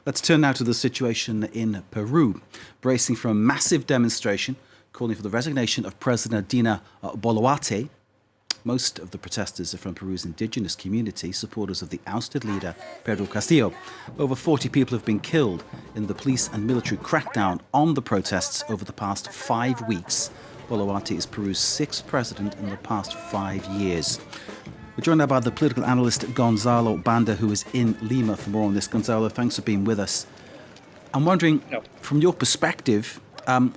Let's turn now to the situation in Peru, bracing for a massive demonstration calling for the resignation of President Dina Boluarte. Most of the protesters are from Peru's indigenous community, supporters of the ousted leader, Pedro Castillo. Over 40 people have been killed in the police and military crackdown on the protests over the past 5 weeks. Boluarte is Peru's 6th president in the past 5 years. We're joined now by the political analyst Gonzalo Banda, who is in Lima for more on this. Gonzalo, thanks for being with us. I'm wondering, from your perspective,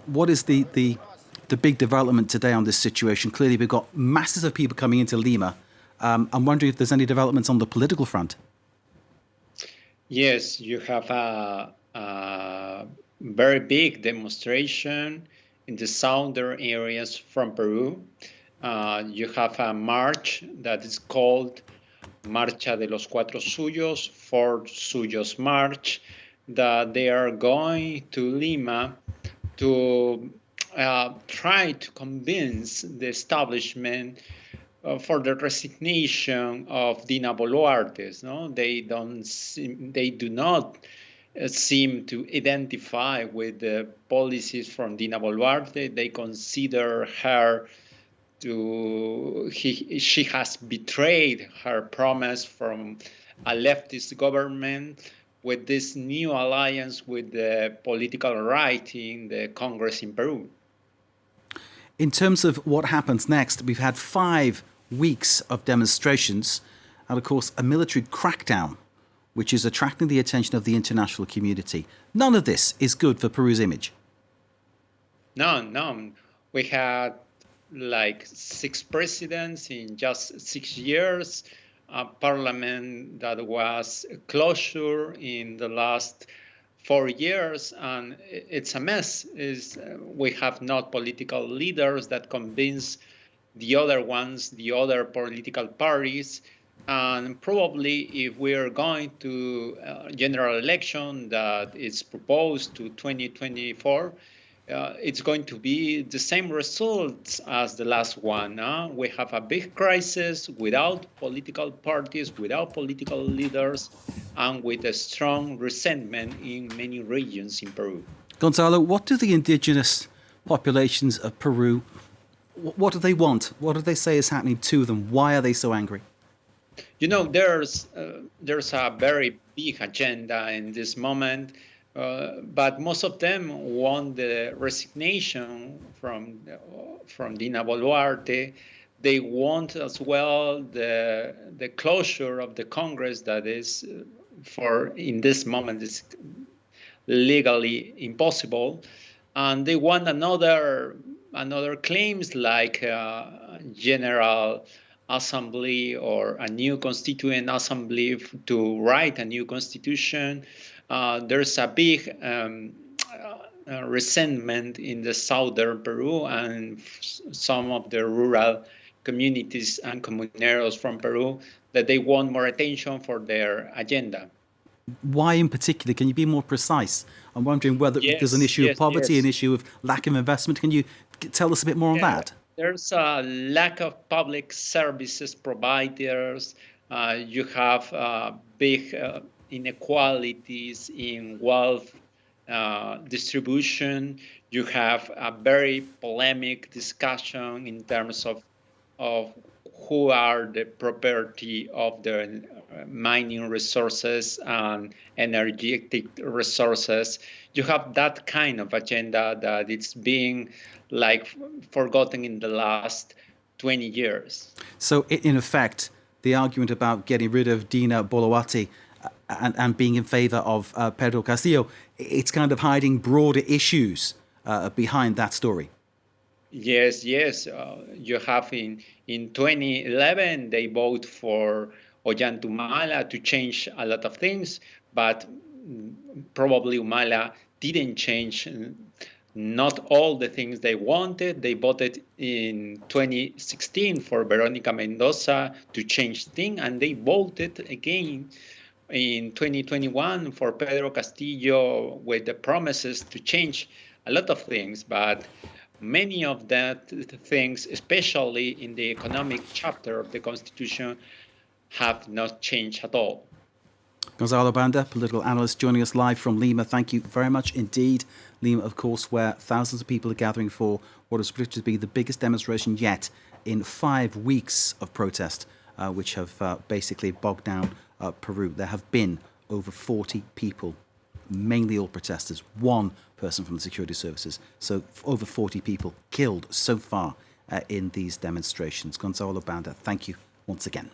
what is the big development today on this situation? Clearly, we've got masses of people coming into Lima. I'm wondering if there's any developments on the political front. Yes, you have a very big demonstration in the southern areas from Peru. You have a march that is called Marcha de los Cuatro Suyos, Four Suyos March, that they are going to Lima to try to convince the establishment for the resignation of Dina Boluarte. No? They do not seem to identify with the policies from Dina Boluarte. They consider her she has betrayed her promise from a leftist government with this new alliance with the political right in the Congress in Peru. In terms of what happens next, we've had 5 weeks of demonstrations and, of course, a military crackdown, which is attracting the attention of the international community. None of this is good for Peru's image. No. We had like 6 presidents in just 6 years, a parliament that was closure in the last 4 years, and it's a mess. We have not political leaders that convince the other ones, the other political parties, and probably if we are going to a general election that is proposed to 2024, it's going to be the same results as the last one. We have a big crisis without political parties, without political leaders, and with a strong resentment in many regions in Peru. Gonzalo, what do the indigenous populations of Peru, what do they want? What do they say is happening to them? Why are they so angry? You know, there's a very big agenda in this moment. But most of them want the resignation from Dina Boluarte. They want as well the closure of the Congress that is, in this moment, is legally impossible, and they want another claims like General Assembly or a new Constituent Assembly to write a new constitution. There's a big resentment in the southern Peru and some of the rural communities and comuneros from Peru that they want more attention for their agenda. Why in particular? Can you be more precise? I'm wondering whether there's an issue of poverty, an issue of lack of investment. Can you tell us a bit more on that? There's a lack of public services providers. You have big inequalities in wealth distribution. You have a very polemic discussion in terms of who are the property of the mining resources and energetic resources. You have that kind of agenda that it's being like forgotten in the last 20 years. So in effect, the argument about getting rid of Dina Boluarte and being in favor of Pedro Castillo, it's kind of hiding broader issues behind that story. Yes. You have in 2011, they vote for Ollantumala to change a lot of things, but probably Humala didn't change not all the things they wanted. They voted in 2016 for Veronica Mendoza to change things, and they voted again in 2021 for Pedro Castillo with the promises to change a lot of things. But many of that things, especially in the economic chapter of the Constitution, have not changed at all. Gonzalo Banda, political analyst, joining us live from Lima. Thank you very much indeed. Lima, of course, where thousands of people are gathering for what is predicted to be the biggest demonstration yet in 5 weeks of protest, which have basically bogged down Peru. There have been over 40 people, mainly all protesters, one person from the security services. So over 40 people killed so far in these demonstrations. Gonzalo Banda, thank you once again.